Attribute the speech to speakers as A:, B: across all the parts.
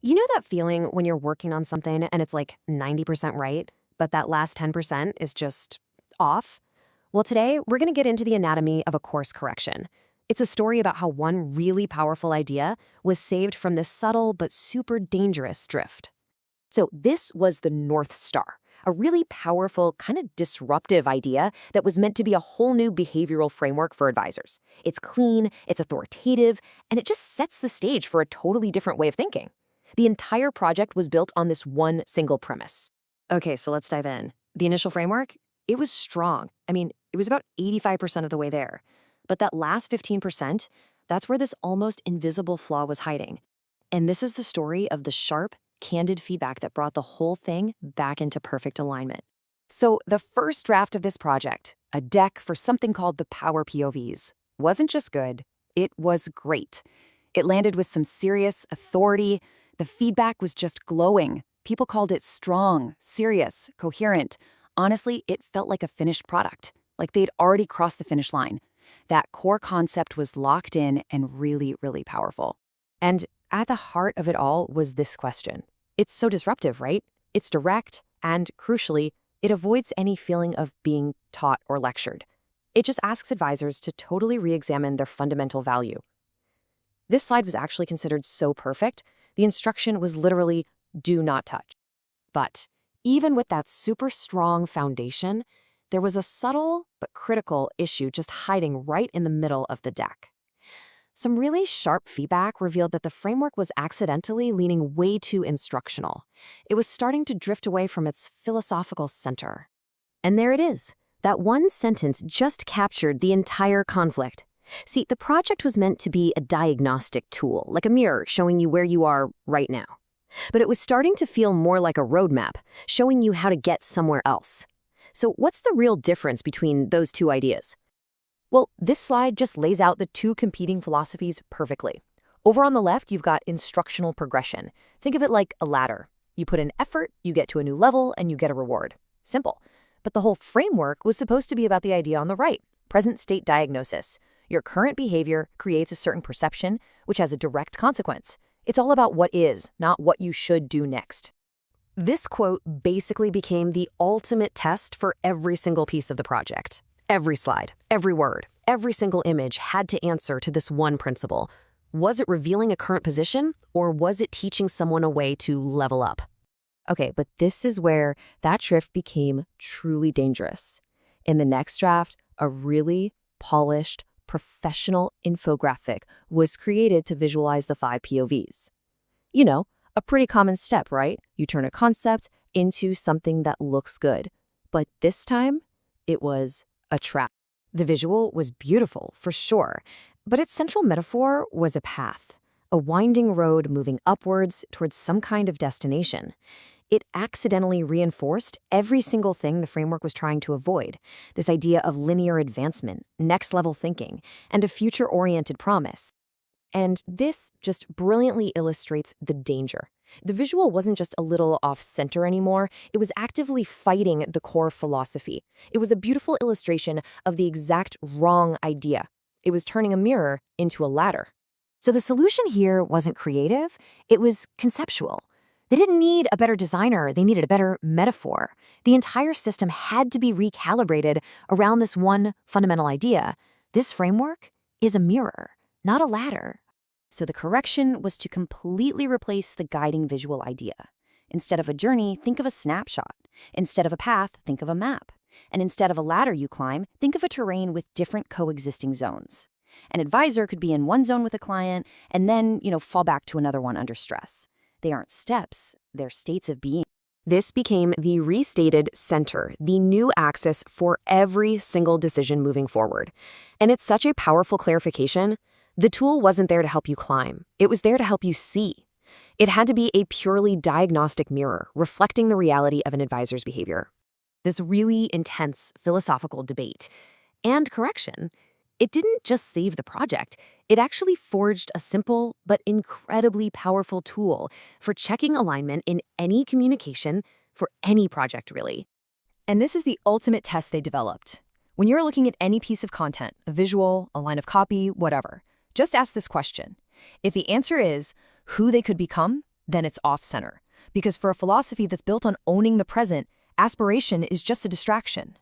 A: You know that feeling when you're working on something and it's like 90% right, but that last 10% is just off? Well, today we're going to get into the anatomy of a course correction. It's a story about how one really powerful idea was saved from this subtle but super dangerous drift. So this was the North Star, a really powerful, kind of disruptive idea that was meant to be a whole new behavioral framework for advisors. It's clean, it's authoritative, and it just sets the stage for a totally different way of thinking. The entire project was built on this one single premise. Okay, so let's dive in. The initial framework, it was strong. It was about 85% of the way there. But that last 15%, that's where this almost invisible flaw was hiding. And this is the story of the sharp, candid feedback that brought the whole thing back into perfect alignment. So the first draft of this project, a deck for something called the Power POVs, wasn't just good, it was great. It landed with some serious authority. The feedback was just glowing. People called it strong, serious, coherent. Honestly, it felt like a finished product, like they'd already crossed the finish line. That core concept was locked in and really, really powerful. And at the heart of it all was this question. It's so disruptive, right? It's direct, and crucially, it avoids any feeling of being taught or lectured. It just asks advisors to totally re-examine their fundamental value. This slide was actually considered so perfect, the instruction was literally, do not touch. But even with that super strong foundation, there was a subtle but critical issue just hiding right in the middle of the deck. Some really sharp feedback revealed that the framework was accidentally leaning way too instructional. It was starting to drift away from its philosophical center. And there it is. That one sentence just captured the entire conflict. See, the project was meant to be a diagnostic tool, like a mirror showing you where you are right now. But it was starting to feel more like a roadmap, showing you how to get somewhere else. So what's the real difference between those two ideas? Well, this slide just lays out the two competing philosophies perfectly. Over on the left, you've got instructional progression. Think of it like a ladder. You put in effort, you get to a new level, and you get a reward. Simple. But the whole framework was supposed to be about the idea on the right, present state diagnosis. Your current behavior creates a certain perception, which has a direct consequence. It's all about what is, not what you should do next. This quote basically became the ultimate test for every single piece of the project. Every slide, every word, every single image had to answer to this one principle. Was it revealing a current position, or was it teaching someone a way to level up? Okay, but this is where that drift became truly dangerous. In the next draft, a really polished, professional infographic was created to visualize the 5 POVs. You know, a pretty common step, right? You turn a concept into something that looks good. But this time, it was a trap. The visual was beautiful, for sure, but its central metaphor was a path, a winding road moving upwards towards some kind of destination. It accidentally reinforced every single thing the framework was trying to avoid, this idea of linear advancement, next-level thinking, and a future-oriented promise. And this just brilliantly illustrates the danger. The visual wasn't just a little off-center anymore, it was actively fighting the core philosophy. It was a beautiful illustration of the exact wrong idea. It was turning a mirror into a ladder. So the solution here wasn't creative, it was conceptual. They didn't need a better designer, they needed a better metaphor. The entire system had to be recalibrated around this one fundamental idea. This framework is a mirror, not a ladder. So the correction was to completely replace the guiding visual idea. Instead of a journey, think of a snapshot. Instead of a path, think of a map. And instead of a ladder you climb, think of a terrain with different coexisting zones. An advisor could be in one zone with a client and then, fall back to another one under stress. They aren't steps, they're states of being. This became the restated center, the new axis for every single decision moving forward. And it's such a powerful clarification. The tool wasn't there to help you climb. It was there to help you see. It had to be a purely diagnostic mirror, reflecting the reality of an advisor's behavior. This really intense philosophical debate and correction, it didn't just save the project, it actually forged a simple but incredibly powerful tool for checking alignment in any communication for any project, really. And this is the ultimate test they developed. When you're looking at any piece of content, a visual, a line of copy, whatever, just ask this question. If the answer is who they could become,
B: then it's off-center. Because for a philosophy that's built on owning the present, aspiration is just a distraction.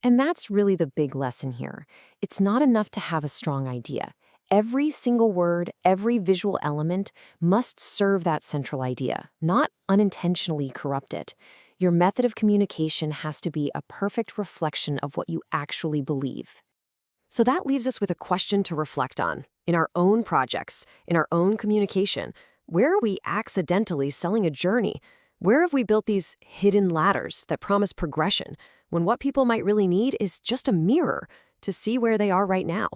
A: And that's really the big lesson here. It's not enough to have a strong idea. Every single word, every visual element must serve that central idea, not unintentionally corrupt it. Your method of communication has to be a perfect reflection of what you actually believe. So that leaves us with a question to reflect on. In our own projects, in our own communication, where are we accidentally selling a journey? Where have we built these hidden ladders that promise progression when what people might really need is just a mirror to see where they are right now?